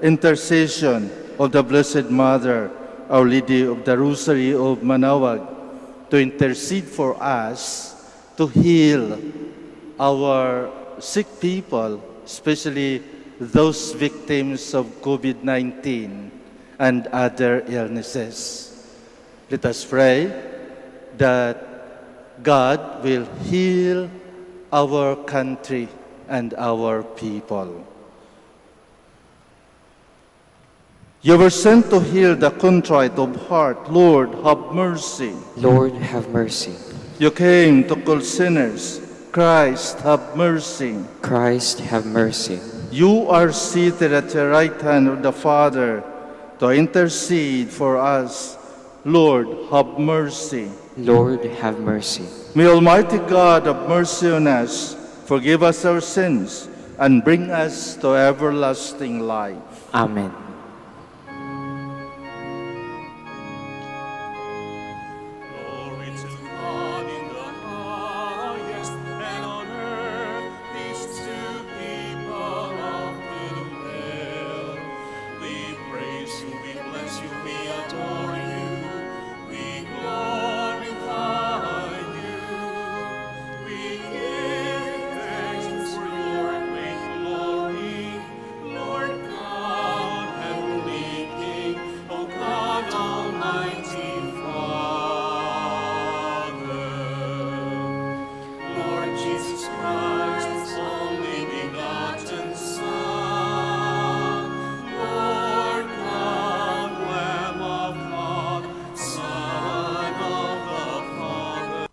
intercession of the Blessed Mother, Our Lady of the Rosary of Manaoag, to intercede for us to heal our sick people, especially those victims of COVID-19 and other illnesses. Let us pray that God will heal our country and our people. You were sent to heal the contrite of heart. Lord, have mercy. Lord, have mercy. You came to call sinners. Christ, have mercy. Christ, have mercy. You are seated at the right hand of the Father to intercede for us. Lord, have mercy. Lord, have mercy. May Almighty God have mercy on us, forgive us our sins, and bring us to everlasting life. Amen. Glory to God in the highest, and on earth peace to people of good will. We praise you, we bless you, we adore you, we glorify you. We give thanks for your great glory, Lord God, heavenly King, O God, Almighty Father. Lord Jesus Christ, only begotten Son, Lord God, Lamb of God, Son of the Father.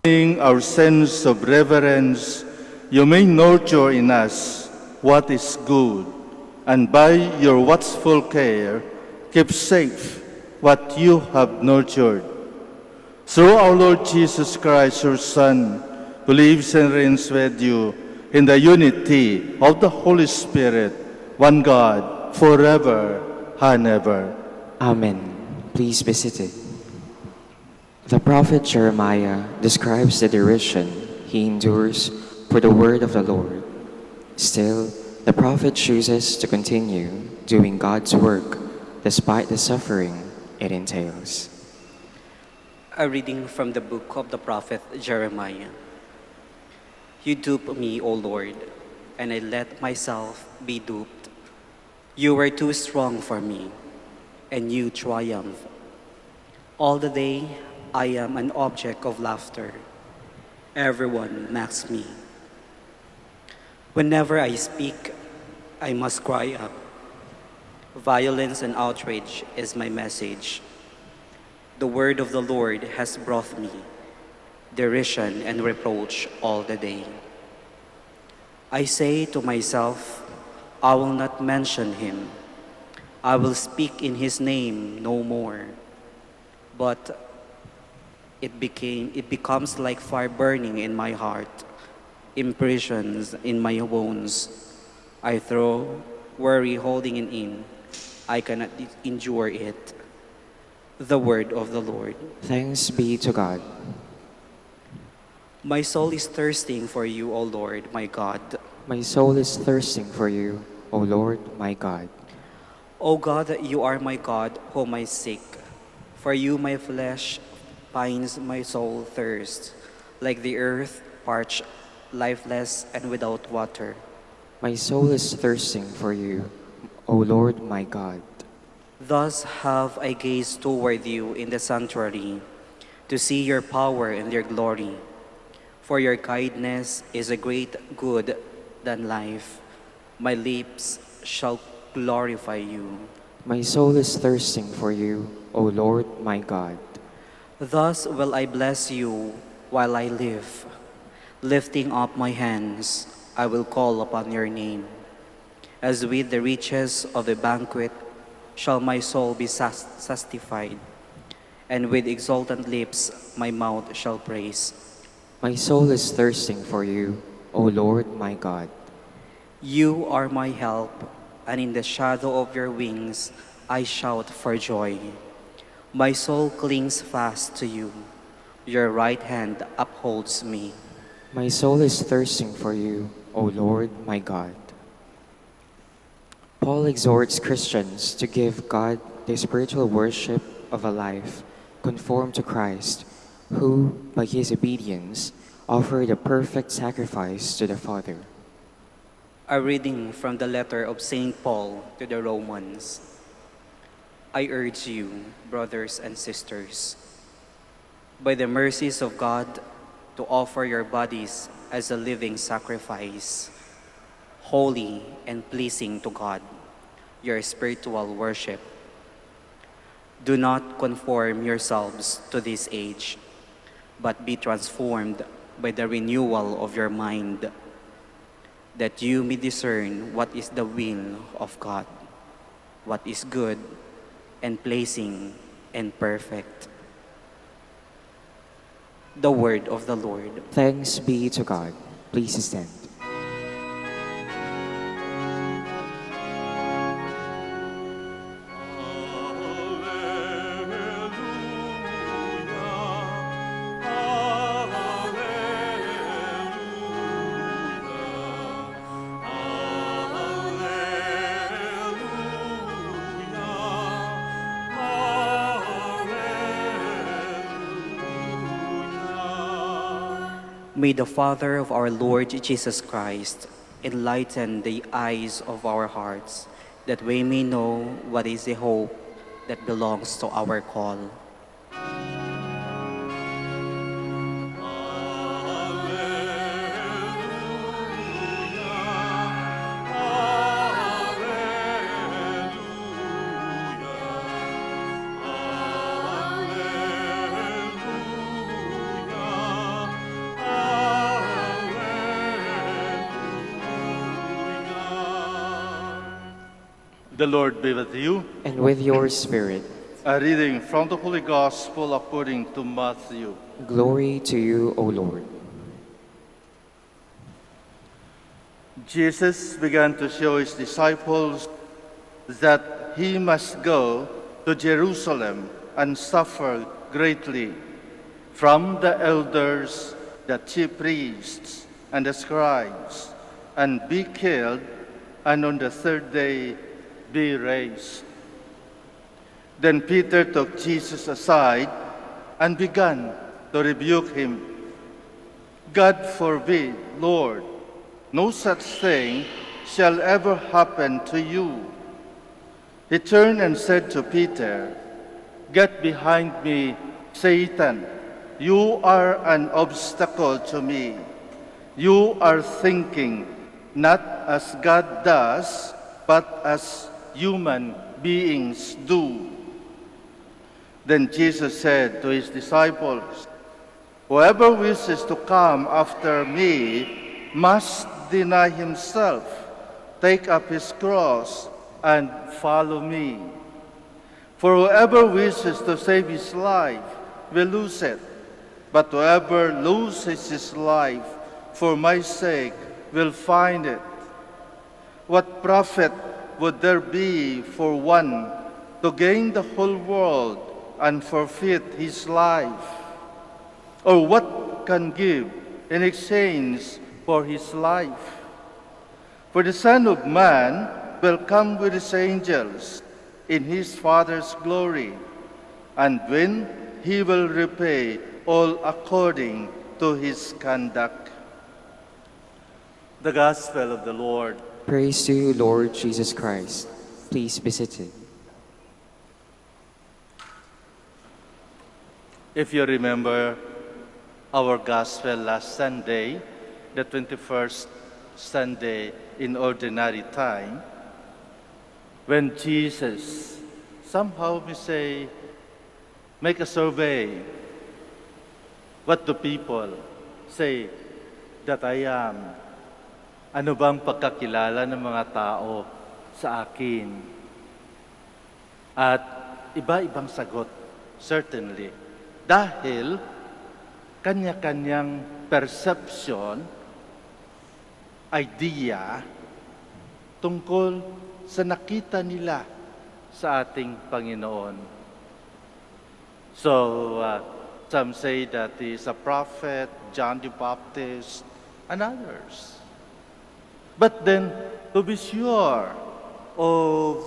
Our sense of reverence, you may nurture in us what is good, and by your watchful care, keep safe what you have nurtured. Through our Lord Jesus Christ, your Son, who lives and reigns with you in the unity of the Holy Spirit, one God, forever and ever. Amen. Please be seated. The prophet Jeremiah describes the derision he endures for the word of the Lord. Still, the prophet chooses to continue doing God's work despite the suffering it entails. A reading from the book of the prophet Jeremiah. You dupe me, O Lord, and I let myself be duped. You were too strong for me, and you triumph. All the day I am an object of laughter. Everyone mocks me. Whenever I speak, I must cry up. Violence and outrage is my message. The word of the Lord has brought me derision and reproach all the day. I say to myself, I will not mention him. I will speak in his name no more. But it becomes like fire burning in my heart, imprisons in my bones. I throw worry holding it in. I cannot endure it. The word of the Lord. Thanks be to God. My soul is thirsting for you, O Lord, my God. My soul is thirsting for you, O Lord my God. O God, you are my God, whom I seek. For you my flesh pines, my soul thirsts, like the earth, parched, lifeless, and without water. My soul is thirsting for you, O Lord my God. Thus have I gazed toward you in the sanctuary, to see your power and your glory. For your kindness is a great good than life. My lips shall glorify you. My soul is thirsting for you, O Lord my God. Thus will I bless you while I live. Lifting up my hands, I will call upon your name. As with the riches of a banquet shall my soul be satisfied, and with exultant lips my mouth shall praise. My soul is thirsting for you, O Lord my God. You are my help, and in the shadow of your wings I shout for joy. My soul clings fast to you. Your right hand upholds me. My soul is thirsting for you, O Lord my God. Paul exhorts Christians to give God the spiritual worship of a life conformed to Christ, who, by his obedience, offered a perfect sacrifice to the Father. A reading from the letter of St. Paul to the Romans. I urge you, brothers and sisters, by the mercies of God, to offer your bodies as a living sacrifice, holy and pleasing to God, your spiritual worship. Do not conform yourselves to this age, but be transformed by the renewal of your mind, that you may discern what is the will of God, what is good and pleasing and perfect. The word of the Lord. Thanks be to God. Please stand. May the Father of our Lord Jesus Christ enlighten the eyes of our hearts, that we may know what is the hope that belongs to our call. The Lord be with you. And with your spirit, A reading from the Holy Gospel according to Matthew. glory to you, O Lord. Jesus began to show his disciples that he must go to Jerusalem and suffer greatly from the elders, the chief priests, and the scribes, and be killed, and on the third day be raised. Then Peter took Jesus aside and began to rebuke him. God forbid, Lord, no such thing shall ever happen to you. He turned and said to Peter, Get behind me, Satan. You are an obstacle to me. You are thinking not as God does, but as human beings do. Then Jesus said to his disciples, Whoever wishes to come after me must deny himself, take up his cross, and follow me. For whoever wishes to save his life will lose it, but whoever loses his life for my sake will find it. What profit would there be for one to gain the whole world and forfeit his life? Or what can give in exchange for his life. For the Son of Man will come with his angels in his Father's glory, and when he will repay all according to his conduct. The Gospel of the Lord. Praise to you, Lord Jesus Christ. Please be seated. If you remember our Gospel last Sunday, the 21st Sunday in Ordinary Time, when Jesus somehow we say, make a survey, what do people say that I am? Ano bang pagkakilala ng mga tao sa akin? At iba-ibang sagot, certainly. Dahil kanya-kanyang perception, idea, tungkol sa nakita nila sa ating Panginoon. So, some say that he is a prophet, John the Baptist, and others. But then, to be sure of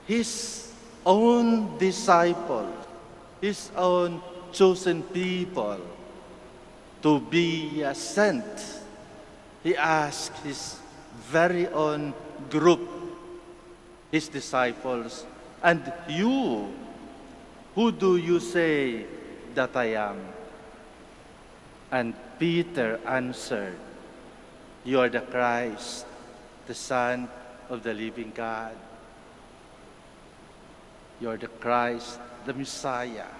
his own disciples, his own chosen people to be sent, he asked his very own group, his disciples, and you, who do you say that I am? And Peter answered, you are the Christ, the Son of the living God. You are the Christ, the Messiah.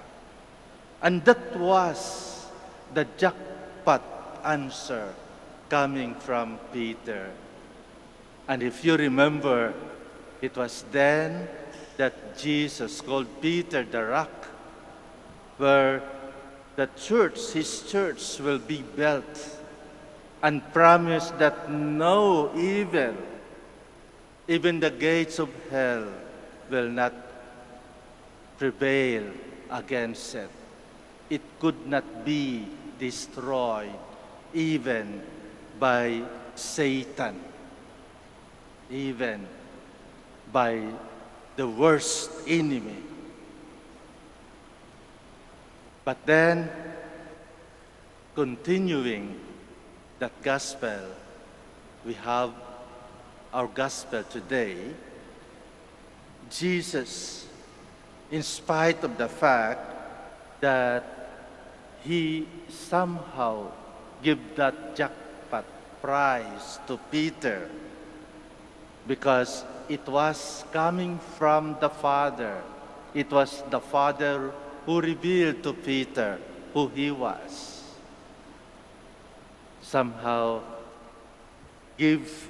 And that was the jackpot answer coming from Peter. And if you remember, it was then that Jesus called Peter the rock, where the church, his church, will be built, and promised that no evil, even the gates of hell, will not prevail against it. It could not be destroyed even by Satan, even by the worst enemy. But then, continuing that gospel, we have our gospel today. Jesus, in spite of the fact that he somehow gave that jackpot prize to Peter, because it was coming from the Father. It was the Father who revealed to Peter who he was. Somehow give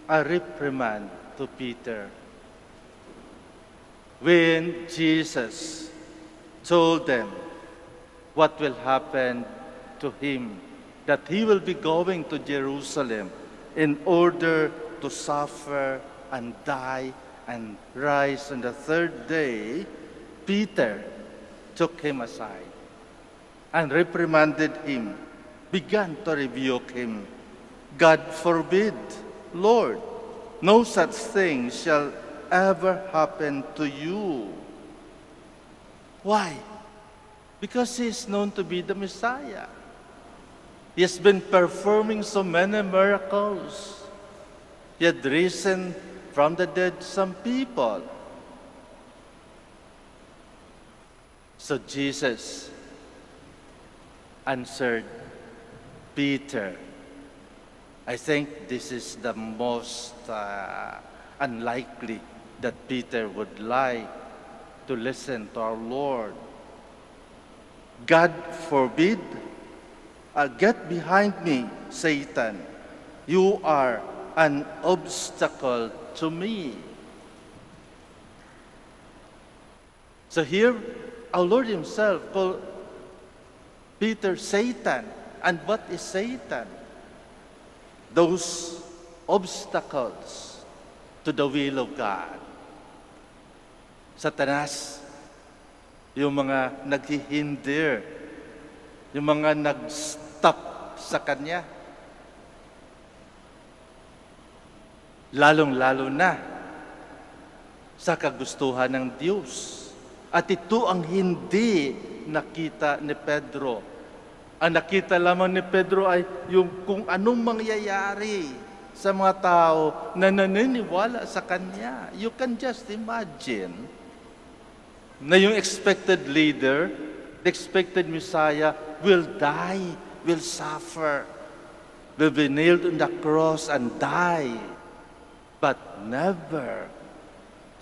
a reprimand to Peter. When Jesus told them what will happen to him, that he will be going to Jerusalem in order to suffer and die and rise on the third day, Peter took him aside and reprimanded him, began to rebuke him. God forbid, Lord, no such thing shall ever happen to you. Why? Because he is known to be the Messiah. He has been performing so many miracles. He had risen from the dead some people. So Jesus answered Peter. I think this is the most unlikely that Peter would like to listen to our Lord. God forbid, get behind me, Satan. You are an obstacle to me. So here, our Lord himself called Peter Satan. And what is Satan? Those obstacles to the will of God. Satanas, yung mga naghihindir, yung mga stop sa Kanya. Lalong-lalo na sa kagustuhan ng Diyos. At ito ang hindi nakita ni Pedro. Ang nakita lamang ni Pedro ay yung kung anong mangyayari sa mga tao na naniniwala sa Kanya. You can just imagine na yung expected leader, the expected Messiah will die, will suffer, will be nailed on the cross and die. But never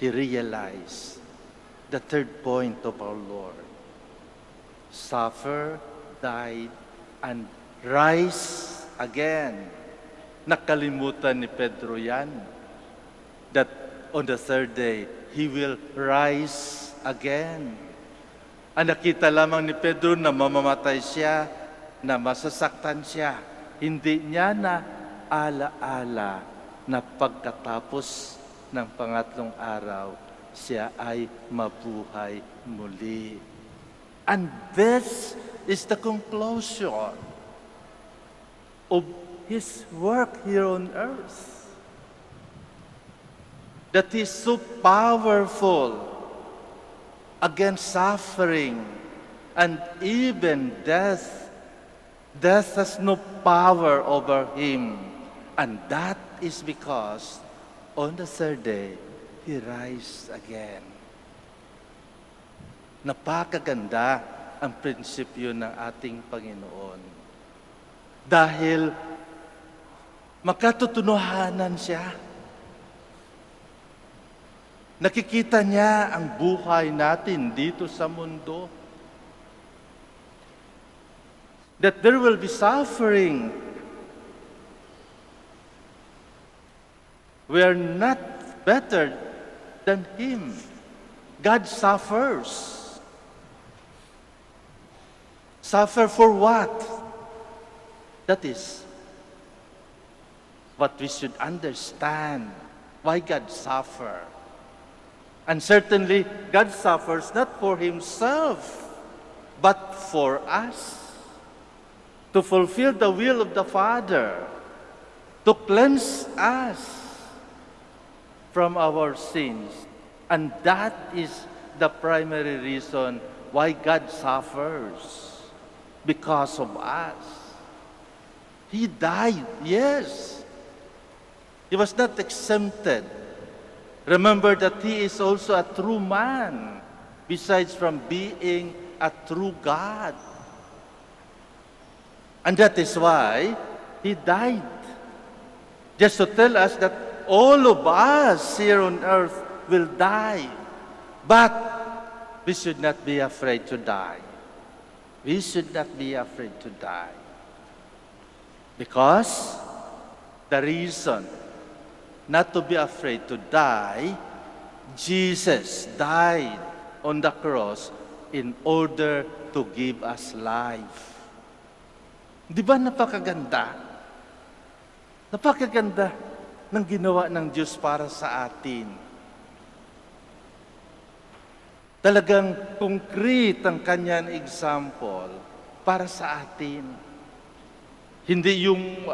he realized the third point of our Lord. Suffer, died, and rise again. Nakalimutan ni Pedro yan. That on the third day, he will rise again. Ang nakita lamang ni Pedro na mamamatay siya, na masasaktan siya. Hindi niya na ala-ala na pagkatapos ng pangatlong araw, siya ay mabuhay muli. And this is the conclusion of His work here on earth. That He is so powerful against suffering and even death. Death has no power over Him. And that is because on the third day, He rise again. Napakaganda ang prinsipyo ng ating Panginoon. Dahil makatutunuhanan siya. Nakikita niya ang buhay natin dito sa mundo. That there will be suffering. We are not better than Him. God suffers. Suffer for what? That is what we should understand. Why God suffer. And certainly, God suffers not for Himself, but for us. To fulfill the will of the Father. To cleanse us from our sins. And that is the primary reason why God suffers. Because of us. He died, yes. He was not exempted. Remember that He is also a true man, besides from being a true God. And that is why He died. Just to tell us that all of us here on earth will die. But we should not be afraid to die. We should not be afraid to die. Because the reason not to be afraid to die, Jesus died on the cross in order to give us life. Di ba napakaganda? Napakaganda ng ginawa ng Diyos para sa atin. Talagang concrete ang kanyang example para sa atin. Hindi yung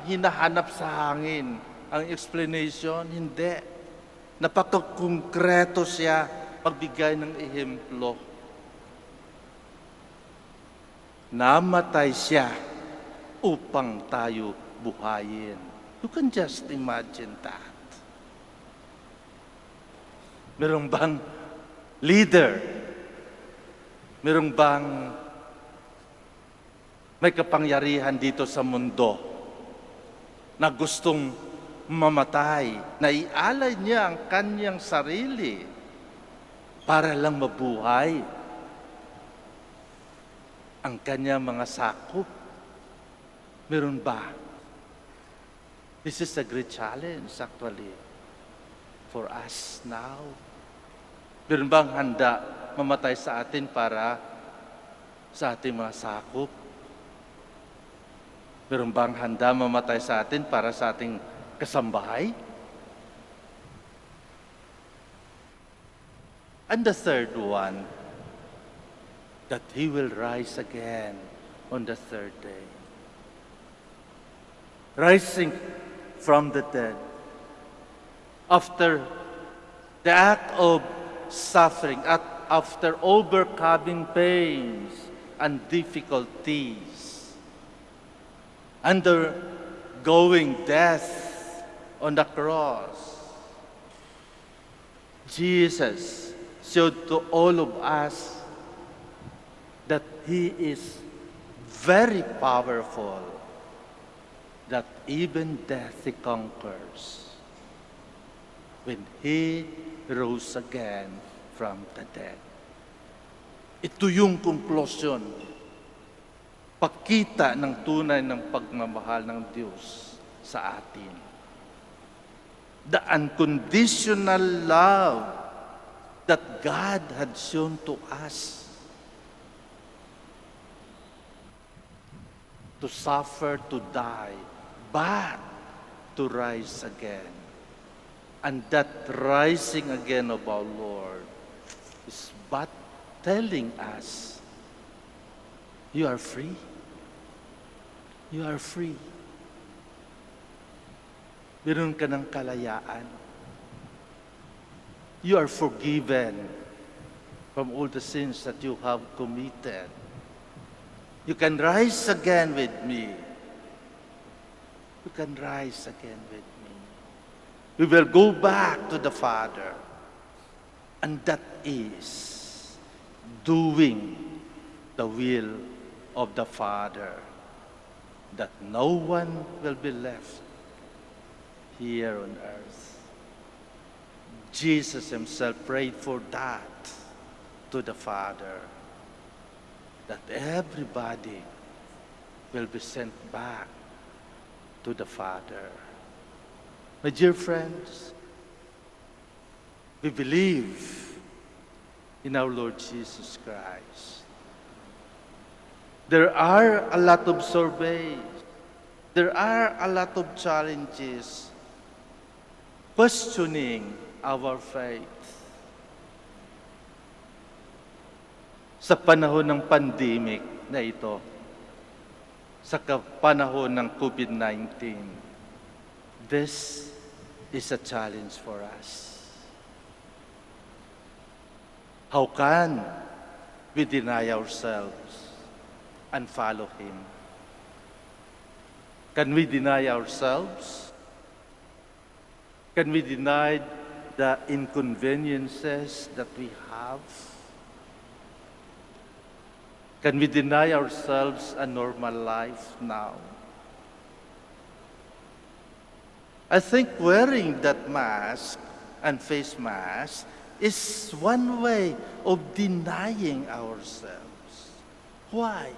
hinahanap sa hangin ang explanation, hindi. Napaka-konkreto siya pagbigay ng ehemplo. Namatay siya upang tayo buhayin. You can just imagine that. Merong bang leader? Merong bang may kapangyarihan dito sa mundo na gustong mamatay, na ialay niya ang kanyang sarili para lang mabuhay ang kanyang mga sakop? Meron ba? This is a great challenge actually for us now. Meron bang handa mamatay sa atin para sa ating mga sakop? Meron bang handa mamatay sa atin para sa ating kasambahay? And the third one, that He will rise again on the third day. rising from the dead. After the act of suffering, after overcoming pains and difficulties, undergoing death on the cross, Jesus showed to all of us that He is very powerful, that even death He conquers when He rose again from the dead. Ito yung conclusion, pagkita ng tunay ng pagmamahal ng Diyos sa atin. The unconditional love that God had shown to us. To suffer, to die, but to rise again. And that rising again of our Lord is but telling us, you are free. You are free. Meron ka ng kalayaan. You are forgiven from all the sins that you have committed. You can rise again with me. You can rise again with me. We will go back to the Father. And that is doing the will of the Father. That no one will be left here on earth. Jesus Himself prayed for that to the Father. That everybody will be sent back to the Father. My dear friends, we believe in our Lord Jesus Christ. There are a lot of surveys. There are a lot of challenges questioning our faith. Sa panahon ng pandemic na ito, sa panahon ng COVID-19, this is a challenge for us. How can we deny ourselves and follow Him? Can we deny ourselves? Can we deny the inconveniences that we have? Can we deny ourselves a normal life now? I think wearing that mask and face mask is one way of denying ourselves. Why?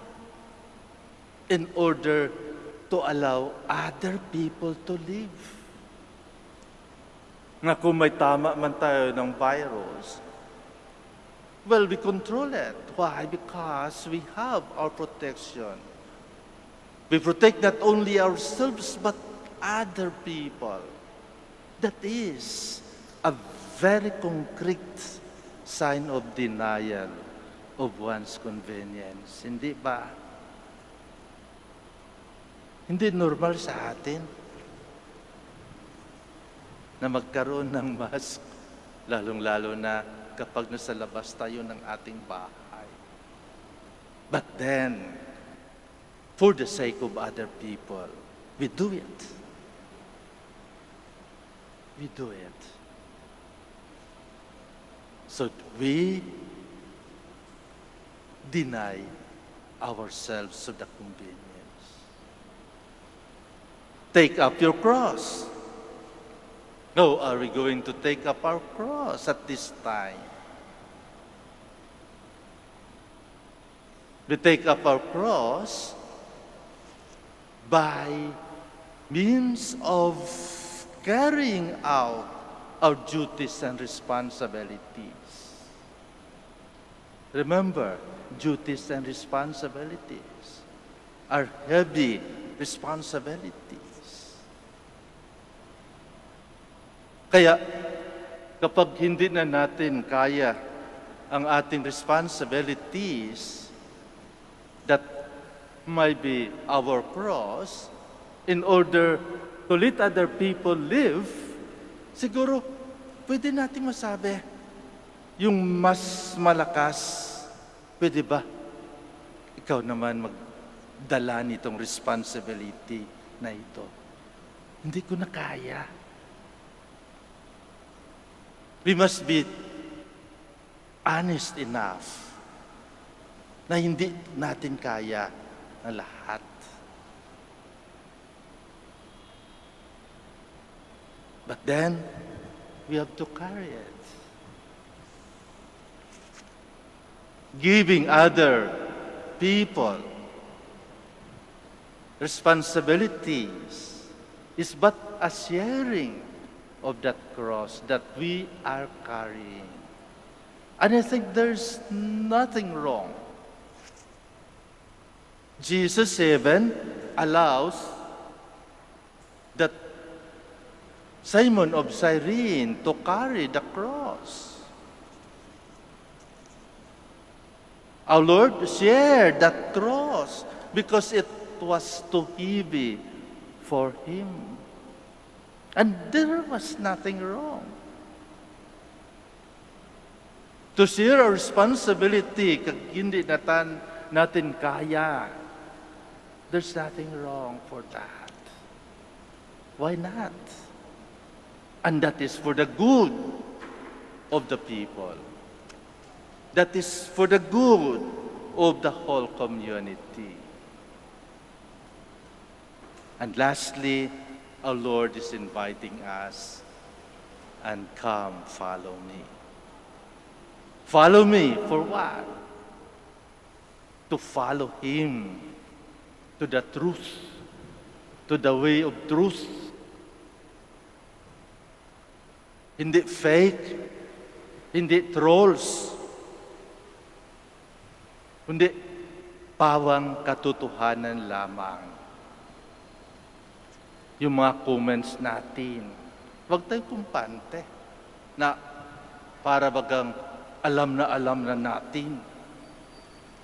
In order to allow other people to live. Nga kung may tama man tayo ng virus, well, we control it. Why? Because we have our protection. We protect not only ourselves, but other people. That is a very concrete sign of denial of one's convenience. Hindi ba? Hindi normal sa atin na magkaroon ng mask, lalong-lalo na kapag nasa labas tayo ng ating bahay. But then, for the sake of other people, we do it. We do it. So we deny ourselves of the convenience. Take up your cross. How are we going to take up our cross at this time? We take up our cross by means of carrying out our duties and responsibilities. Remember, duties and responsibilities are heavy responsibilities. Kaya, kapag hindi na natin kaya ang ating responsibilities that might be our cross, in order to let other people live, siguro pwede natin masabi, yung mas malakas, pwede ba? Ikaw naman magdala nitong responsibility na ito. Hindi ko na kaya. We must be honest enough na hindi natin kaya na lahat. But then, we have to carry it. Giving other people responsibilities is but a sharing of that cross that we are carrying. And I think there's nothing wrong. Jesus even allows that Simon of Cyrene to carry the cross. Our Lord shared that cross because it was too heavy for Him. And there was nothing wrong. To share our responsibility kag hindi natin kaya, there's nothing wrong for that. Why not? And that is for the good of the people. That is for the good of the whole community. And lastly, our Lord is inviting us, and come, follow me. Follow me for what? To follow Him to the truth, to the way of truth. Hindi fake, hindi trolls, kundi pawang katotohanan lamang. Yung mga comments natin, huwag tayong kumpante na para bagang alam na natin.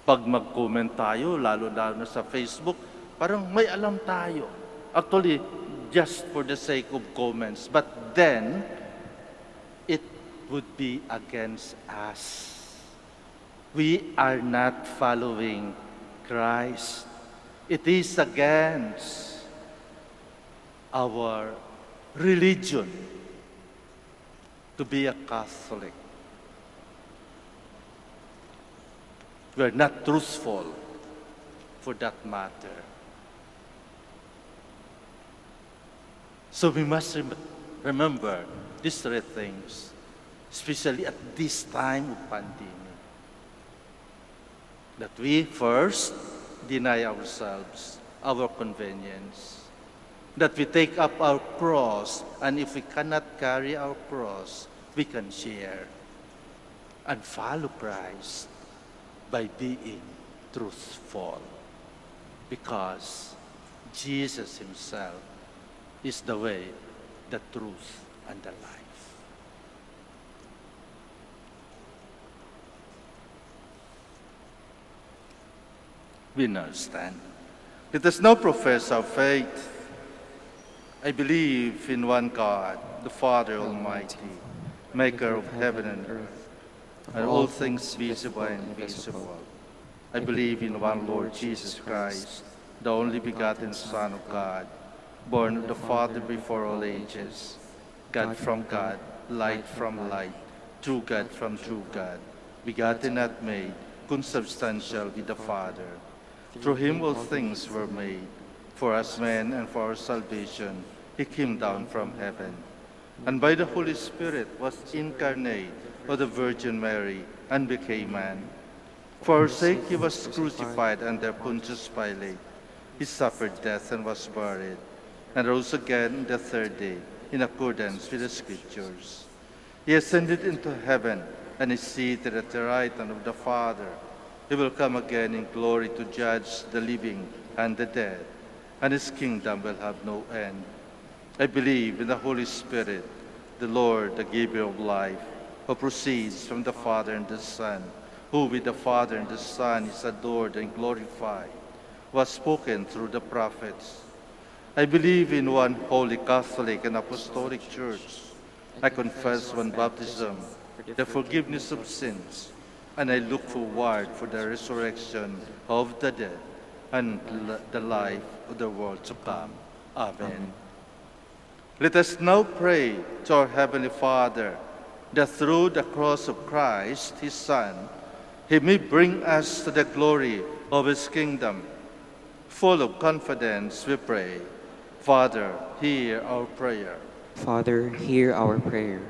Pag mag-comment tayo, lalo na sa Facebook, parang may alam tayo. Actually, just for the sake of comments. But then, it would be against us. We are not following Christ. It is against our religion to be a Catholic. We are not truthful for that matter. So we must remember these three things, especially at this time of pandemic. That we first deny ourselves, our convenience. That we take up our cross, and if we cannot carry our cross, we can share and follow Christ by being truthful. Because Jesus Himself is the way, the truth, and the life. We now stand. Let us now profess our faith. I believe in one God, the Father Almighty, maker of heaven and earth, and all things visible and invisible. I believe in one Lord Jesus Christ, the only begotten Son of God, born of the Father before all ages, God from God, light from light, true God from true God, begotten not made, consubstantial with the Father. Through Him all things were made. For us men and for our salvation, He came down from heaven, and by the Holy Spirit was incarnate of the Virgin Mary, and became man. For our sake He was crucified under Pontius Pilate. He suffered death and was buried, and rose again the third day, in accordance with the Scriptures. He ascended into heaven, and is seated at the right hand of the Father. He will come again in glory to judge the living and the dead, and His kingdom will have no end. I believe in the Holy Spirit, the Lord, the giver of life, who proceeds from the Father and the Son, who with the Father and the Son is adored and glorified, was spoken through the prophets. I believe in one holy Catholic and Apostolic Church. I confess one baptism, the forgiveness of sins, and I look forward for the resurrection of the dead and the life of the world to come. Amen. Let us now pray to our Heavenly Father that through the cross of Christ, His Son, He may bring us to the glory of His kingdom. Full of confidence, we pray. Father, hear our prayer. Father, hear our prayer.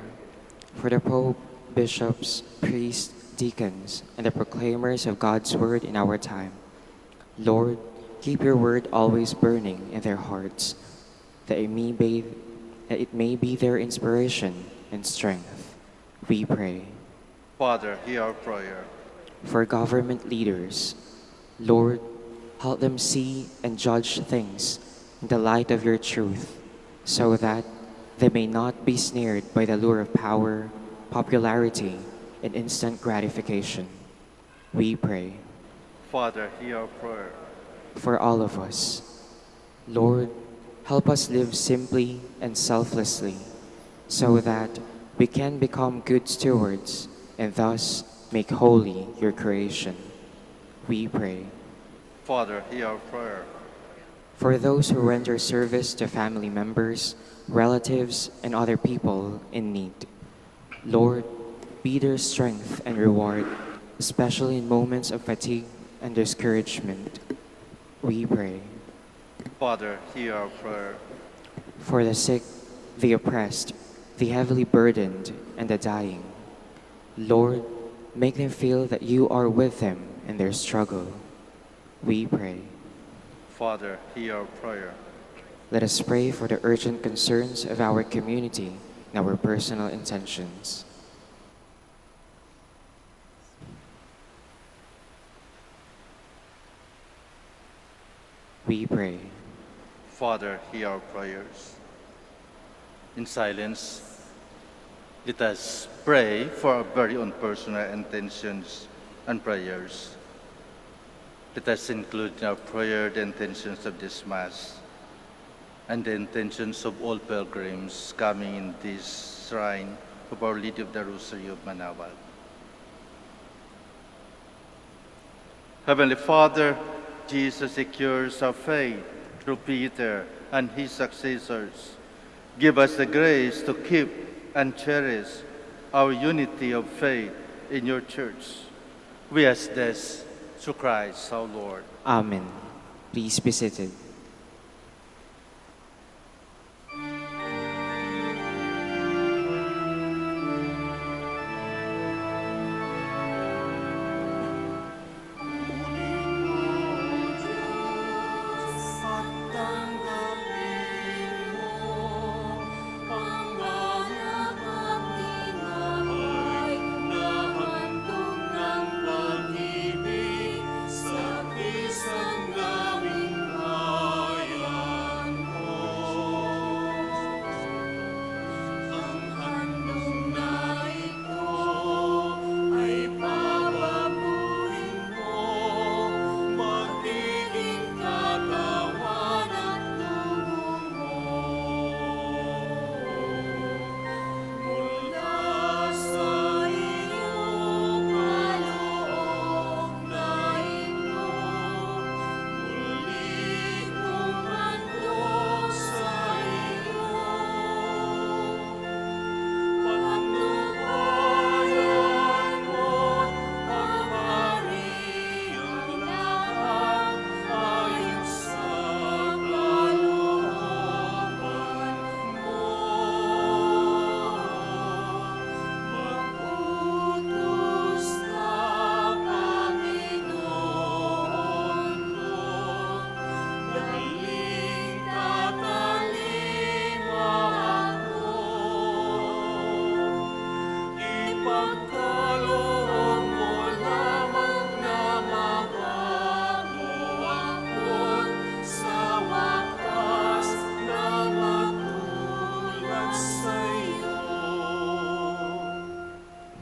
For the Pope, bishops, priests, deacons, and the proclaimers of God's word in our time, Lord, keep your word always burning in their hearts, that it may be their inspiration and strength. We pray. Father, hear our prayer. For government leaders, Lord, help them see and judge things in the light of your truth, so that they may not be snared by the lure of power, popularity, and instant gratification. We pray. Father, hear our prayer. For all of us, Lord, help us live simply and selflessly, so that we can become good stewards and thus make holy your creation. We pray. Father, hear our prayer. For those who render service to family members, relatives, and other people in need, Lord, be their strength and reward, especially in moments of fatigue and discouragement. We pray. Father, hear our prayer. For the sick, the oppressed, the heavily burdened, and the dying, Lord, make them feel that you are with them in their struggle. We pray. Father, hear our prayer. Let us pray for the urgent concerns of our community and our personal intentions. We pray. Father, hear our prayers. In silence, let us pray for our very own personal intentions and prayers. Let us include in our prayer the intentions of this Mass and the intentions of all pilgrims coming in this shrine of Our Lady of the Rosary of Manaoag. Heavenly Father, Jesus secures our faith through Peter and his successors. Give us the grace to keep and cherish our unity of faith in your church. We ask this through Christ our Lord. Amen. Please be seated.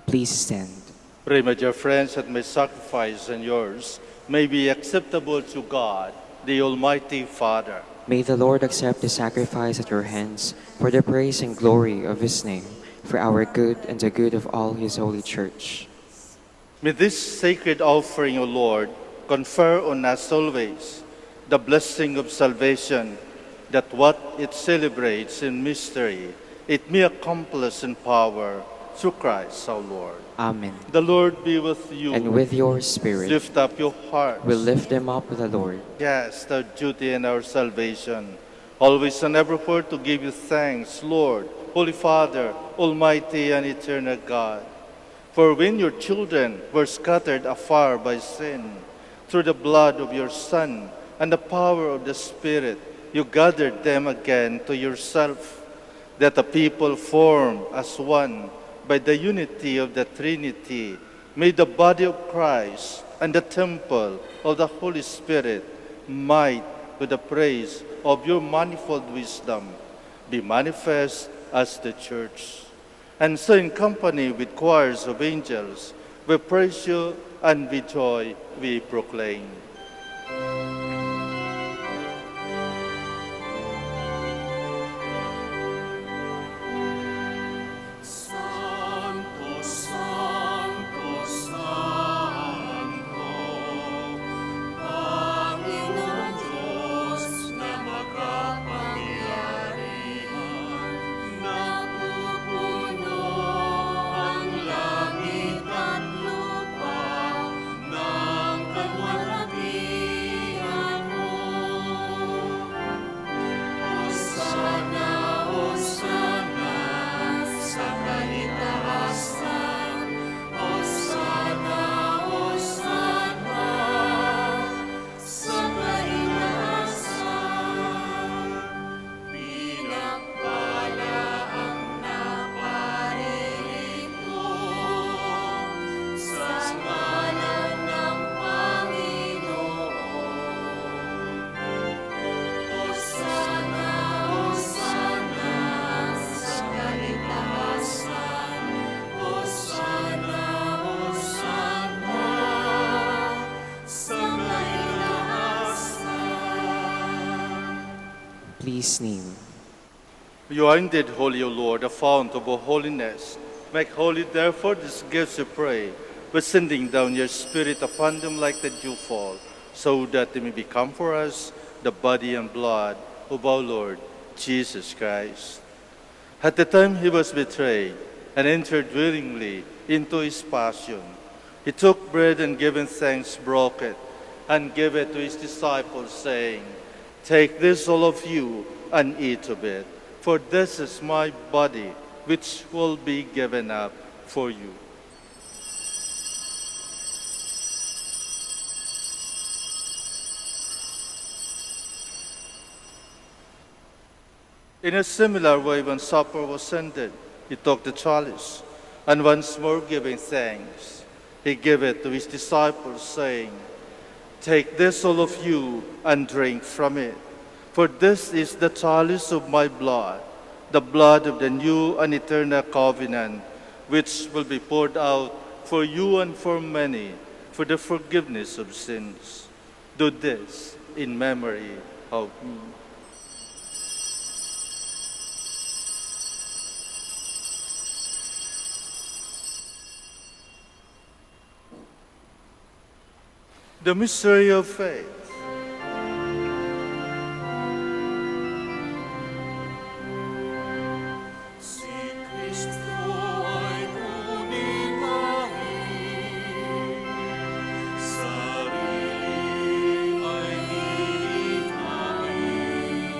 Please stand. Pray, my dear friends, that my sacrifice and yours may be acceptable to God, the Almighty Father. May the Lord accept the sacrifice at your hands for the praise and glory of his name, for our good and the good of all his holy church. May this sacred offering, O Lord, confer on us always the blessing of salvation, that what it celebrates in mystery, it may accomplish in power through Christ our Lord. Amen. The Lord be with you. And with your spirit, Lift up your hearts. we lift them up to the Lord. Yes, our duty and our salvation. Always and everywhere to give you thanks, Lord, Holy Father, Almighty and eternal God. For when your children were scattered afar by sin, through the blood of your Son and the power of the Spirit, you gathered them again to yourself, that the people formed as one by the unity of the Trinity, may the body of Christ and the temple of the Holy Spirit might, with the praise of your manifold wisdom, be manifest as the Church. And so in company with choirs of angels, we praise you and with joy we proclaim. Santo, Santo, Santo, Panginoon Diyos na makapangyarihan, napupuno ang langit at lupa ng kalwalhatian mo. Hosana, Hosana, sa kaitaasan. Hosana, Hosana, sa kaitaasan. Pinagpala ang naparirito sa ngalan ng Panginoon. Hosana, Hosana, sa kaitaasan. Hosana, Hosana, sa kaitaasan. Please kneel. You are indeed holy, O Lord, the fount of all holiness. Make holy, therefore, these gifts, we pray, by sending down your Spirit upon them like the dewfall, so that they may become for us the body and blood of our Lord Jesus Christ. At the time he was betrayed and entered willingly into his passion, he took bread and giving thanks, broke it, and gave it to his disciples, saying, "Take this, all of you, and eat of it, for this is my body, which will be given up for you." In a similar way, when supper was ended, he took the chalice, and once more giving thanks, he gave it to his disciples, saying, "Take this, all of you, and drink from it. For this is the chalice of my blood, the blood of the new and eternal covenant, which will be poured out for you and for many for the forgiveness of sins. Do this in memory of me." The mystery of faith. Si Kristo ay kunipahin, sarili ay ihain,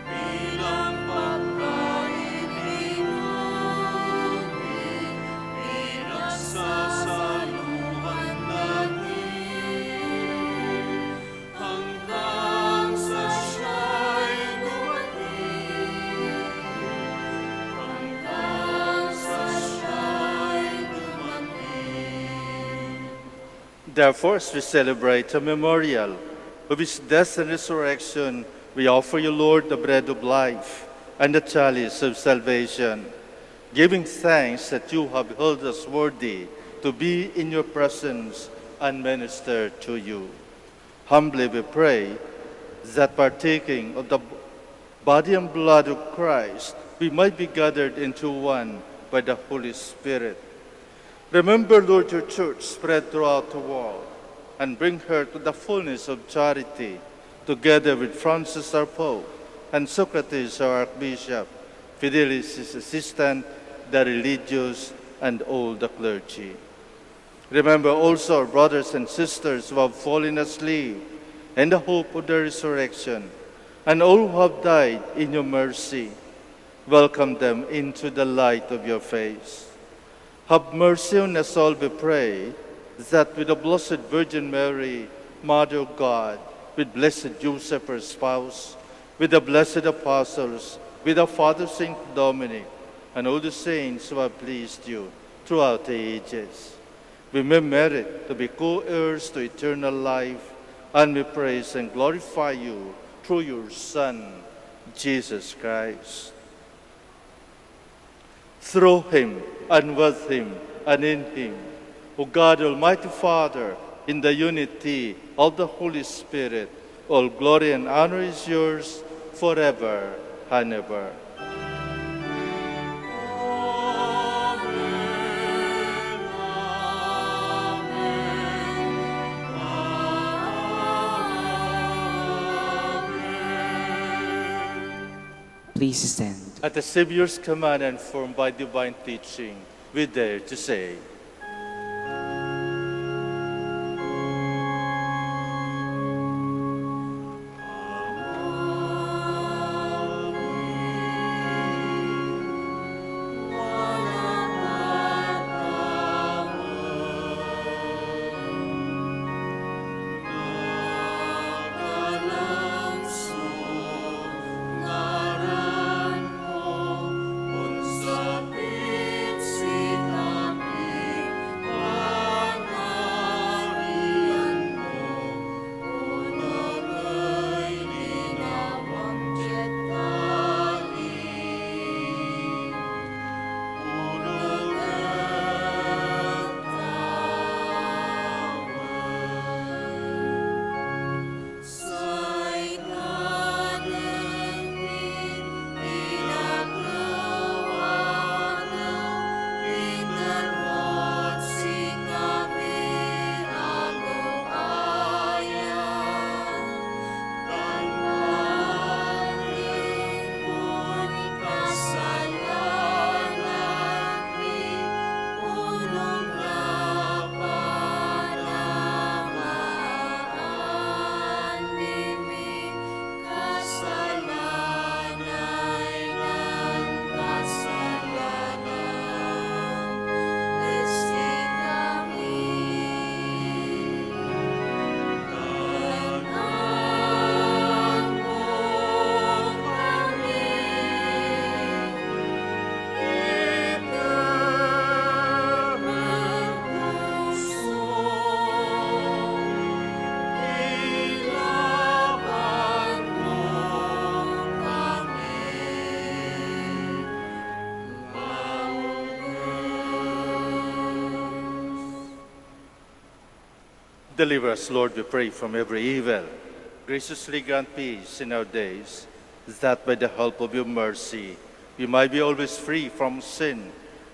bilang pagkain inumin, pinagsasaluhan natin, hanggang sa siya'y dumating. Hanggang sa siya'y dumating. Therefore, as we celebrate a memorial of his death and resurrection, we offer you, Lord, the bread of life and the chalice of salvation, giving thanks that you have held us worthy to be in your presence and minister to you. Humbly we pray that partaking of the body and blood of Christ, we might be gathered into one by the Holy Spirit. Remember, Lord, your church spread throughout the world, and bring her to the fullness of charity, together with Francis our Pope, and Socrates our Archbishop, Fidelis his assistant, the religious, and all the clergy. Remember also our brothers and sisters who have fallen asleep, and the hope of the resurrection, and all who have died in your mercy. Welcome them into the light of your face. Have mercy on us all, we pray, that with the Blessed Virgin Mary, Mother of God, with Blessed Joseph, her spouse, with the blessed apostles, with our Father Saint Dominic, and all the saints who have pleased you throughout the ages, we may merit to be co-heirs to eternal life, and we praise and glorify you through your Son, Jesus Christ. Through him, and with him, and in him, O God, Almighty Father, in the unity of the Holy Spirit, all glory and honor is yours forever and ever. Please stand. At the Savior's command and formed by divine teaching, we dare to say, deliver us, Lord, we pray, from every evil. Graciously grant peace in our days, that by the help of your mercy, we might be always free from sin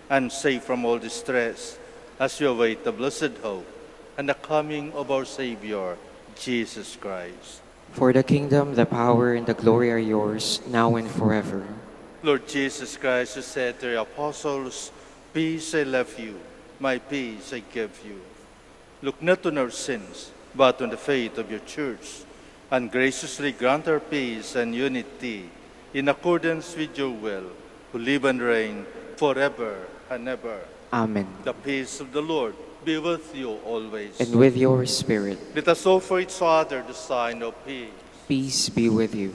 and safe from all distress, as we await the blessed hope and the coming of our Savior, Jesus Christ. For the kingdom, the power, and the glory are yours, now and forever. Lord Jesus Christ, who said to your apostles, "Peace I left you, my peace I give you." Look not on our sins, but on the faith of your church, and graciously grant our peace and unity in accordance with your will, who live and reign forever and ever. Amen. The peace of the Lord be with you always. And with your spirit, Let us offer each other the sign of peace. peace be with you.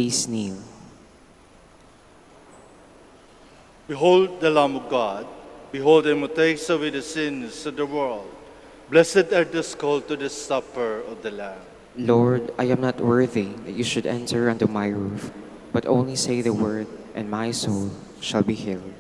Please kneel. Behold the Lamb of God. Behold him who takes away the sins of the world. Blessed are those called to the supper of the Lamb. Lord, I am not worthy that you should enter under my roof, but only say the word, and my soul shall be healed.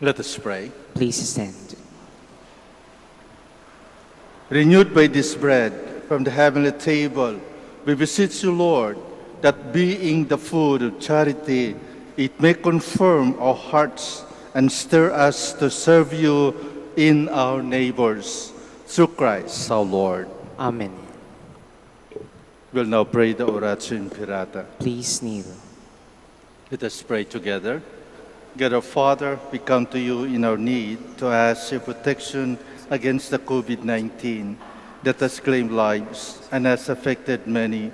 Let us pray. Please stand. Renewed by this bread from the heavenly table, we beseech you, Lord, that being the food of charity, it may confirm our hearts and stir us to serve you in our neighbors. Through Christ our Lord. Amen. We'll now pray the Oratio Imperata. Please kneel. Let us pray together. God our Father, we come to you in our need to ask your protection against the COVID-19 that has claimed lives and has affected many.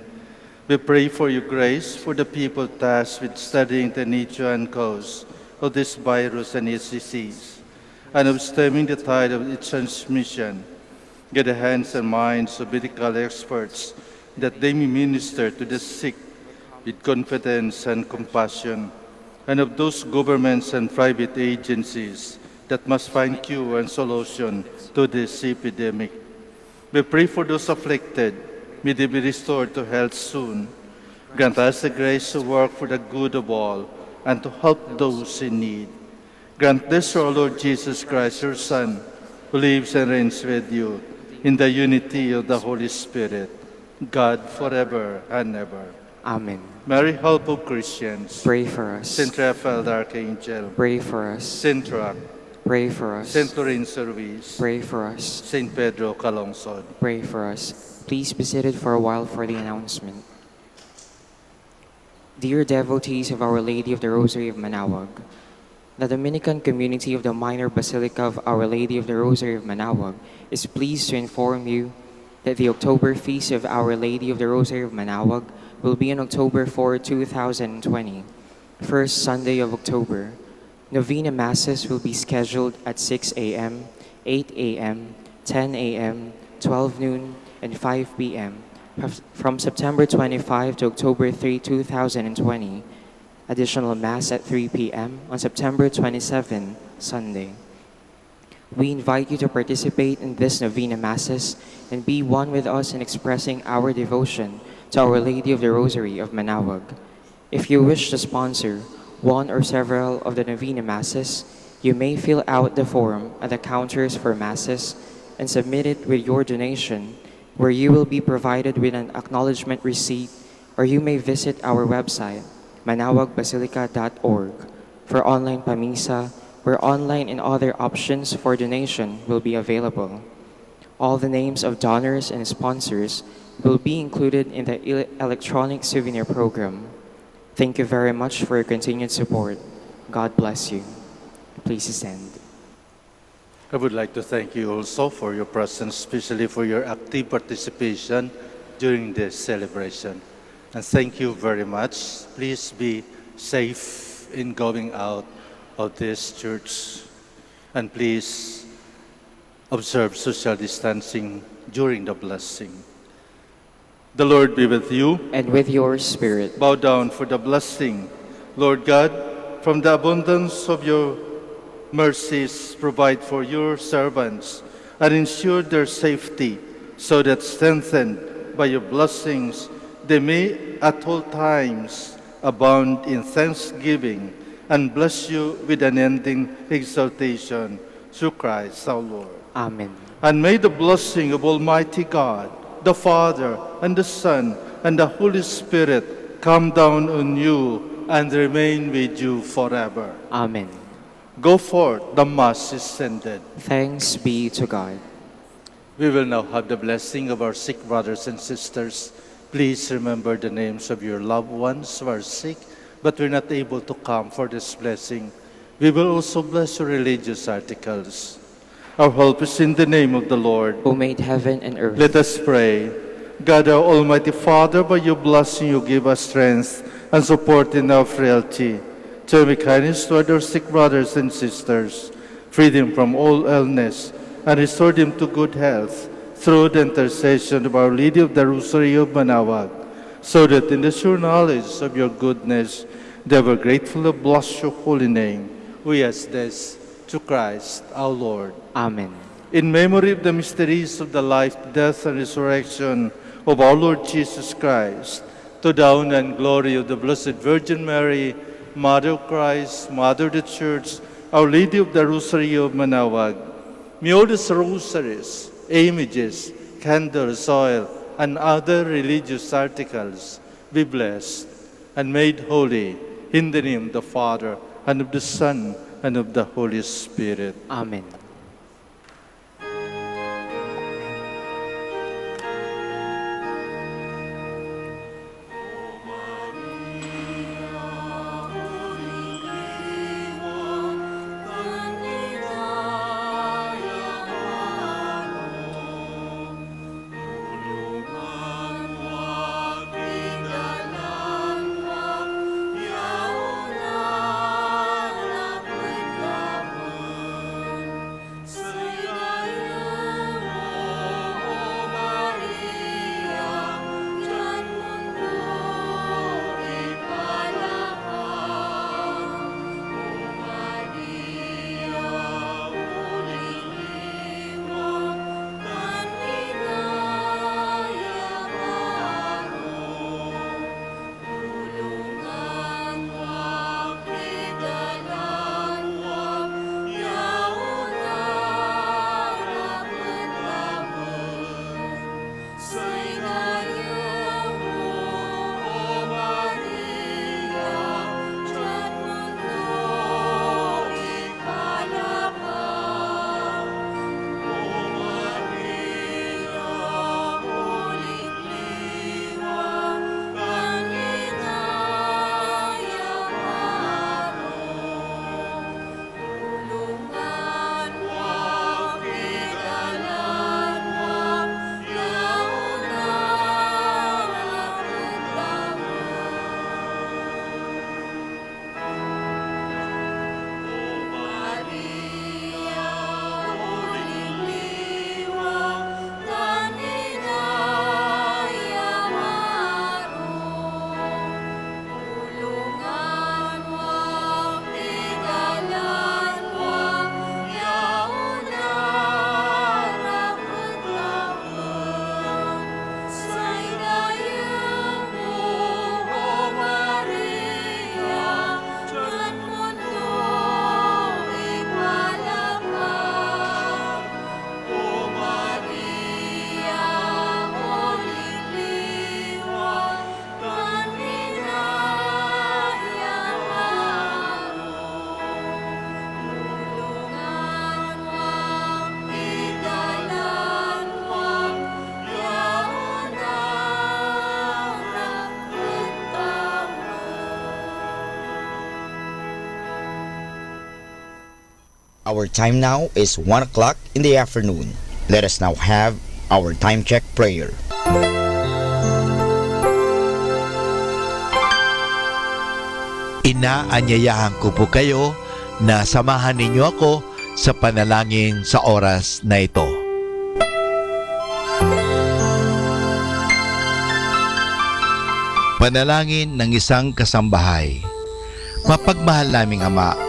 We pray for your grace for the people tasked with studying the nature and cause of this virus and its disease, and of stemming the tide of its transmission. Get the hands and minds of medical experts that they may minister to the sick with confidence and compassion, and of those governments and private agencies that must find cure and solution to this epidemic. We pray for those afflicted. May they be restored to health soon. Grant us the grace to work for the good of all and to help those in need. Grant this to our Lord Jesus Christ, your Son, who lives and reigns with you in the unity of the Holy Spirit, God forever and ever. Amen. Mary, help of Christians. Pray for us. Saint Raphael the Archangel. Pray for us. Saint Roch. Pray for us. Saint Lorraine Service. Pray for us. Saint Pedro Calungsod. Pray for us. Please be seated for a while for the announcement. Dear devotees of Our Lady of the Rosary of Manaoag, the Dominican community of the Minor Basilica of Our Lady of the Rosary of Manaoag is pleased to inform you that the October Feast of Our Lady of the Rosary of Manaoag will be on October 4, 2020, first Sunday of October. Novena Masses will be scheduled at 6 a.m., 8 a.m., 10 a.m., 12 noon, and 5 p.m. from September 25 to October 3, 2020. Additional Mass at 3 p.m. on September 27, Sunday. We invite you to participate in this Novena Masses and be one with us in expressing our devotion to Our Lady of the Rosary of Manaoag. If you wish to sponsor one or several of the Novena Masses, you may fill out the form at the counters for Masses and submit it with your donation, where you will be provided with an acknowledgement receipt, or you may visit our website, manaoagbasilica.org, for online pamisa, where online and other options for donation will be available. All the names of donors and sponsors will be included in the electronic souvenir program. Thank you very much for your continued support. God bless you. Please stand. I would like to thank you also for your presence, especially for your active participation during this celebration. And thank you very much. Please be safe in going out of this church. And please observe social distancing during the blessing. The Lord be with you. And with your spirit. Bow down for the blessing. Lord God, from the abundance of your mercies, provide for your servants and ensure their safety, so that strengthened by your blessings, they may at all times abound in thanksgiving and bless you with unending exaltation through Christ our Lord. Amen. And may the blessing of Almighty God, the Father, and the Son, and the Holy Spirit come down on you and remain with you forever. Amen. Go forth, the Mass is ended. Thanks be to God. We will now have the blessing of our sick brothers and sisters. Please remember the names of your loved ones who are sick, but we're not able to come for this blessing. We will also bless your religious articles. Our help is in the name of the Lord, Who made heaven and earth. Let us pray. God, our Almighty Father, by your blessing you give us strength and support in our frailty. Show me kindness toward our sick brothers and sisters. Free them from all illness and restore them to good health through the intercession of Our Lady of the Rosary of Manaoag, so that in the sure knowledge of your goodness they will gratefully bless your holy name. We ask this through Christ our Lord. Amen. In memory of the mysteries of the life, death, and resurrection of our Lord Jesus Christ, to the honor and glory of the Blessed Virgin Mary, Mother of Christ, Mother of the Church, Our Lady of the Rosary of Manaoag, may all these rosaries, images, candles, oil, and other religious articles be blessed and made holy in the name of the Father, and of the Son, and of the Holy Spirit. Amen. Our time now is 1 o'clock in the afternoon. Let us now have our time check prayer. Inaanyayahan ko po kayo na samahan ninyo ako sa panalangin sa oras na ito. Panalangin ng isang kasambahay. Mapagmahal naming Ama,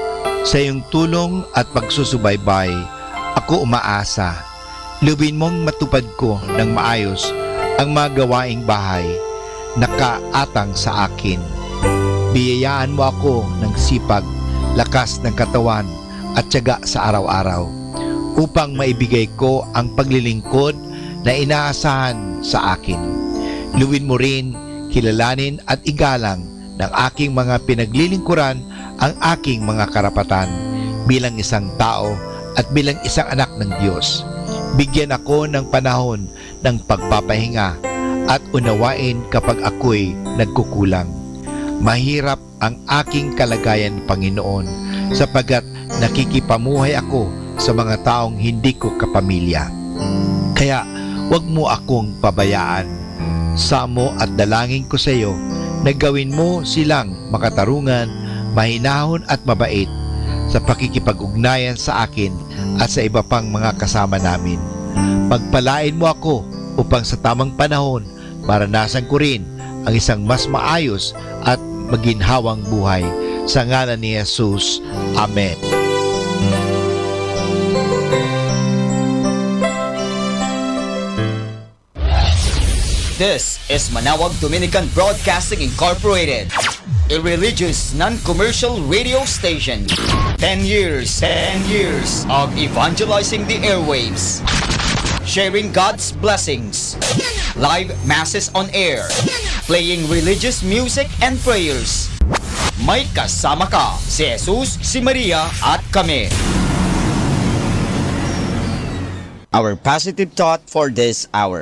sa iyong tulong at pagsusubaybay, ako umaasa. Luwin mong matupad ko ng maayos ang mga gawaing bahay na kaatang sa akin. Biyayaan mo ako ng sipag, lakas ng katawan at tiyaga sa araw-araw upang maibigay ko ang paglilingkod na inaasahan sa akin. Luwin mo rin, kilalanin at igalang ng aking mga pinaglilingkuran ang aking mga karapatan bilang isang tao at bilang isang anak ng Diyos. Bigyan ako ng panahon ng pagpapahinga at unawain kapag ako'y nagkukulang. Mahirap ang aking kalagayan, Panginoon, sapagkat nakikipamuhay ako sa mga taong hindi ko kapamilya. Kaya huwag mo akong pabayaan. Samo at dalangin ko sa iyo na gawin mo silang makatarungan, mahinahon at mabait sa pakikipag-ugnayan sa akin at sa iba pang mga kasama namin. Pagpalain mo ako upang sa tamang panahon maranasan ko rin ang isang mas maayos at maginhawang buhay. Sa ngalan ni Jesus. Amen. This is Manaoag Dominican Broadcasting Incorporated. a religious, non-commercial radio station. 10 years of evangelizing the airwaves, sharing God's blessings, live masses on air, playing religious music and prayers. May kasama ka, si Jesus, si Maria at kami. Our positive thought for this hour.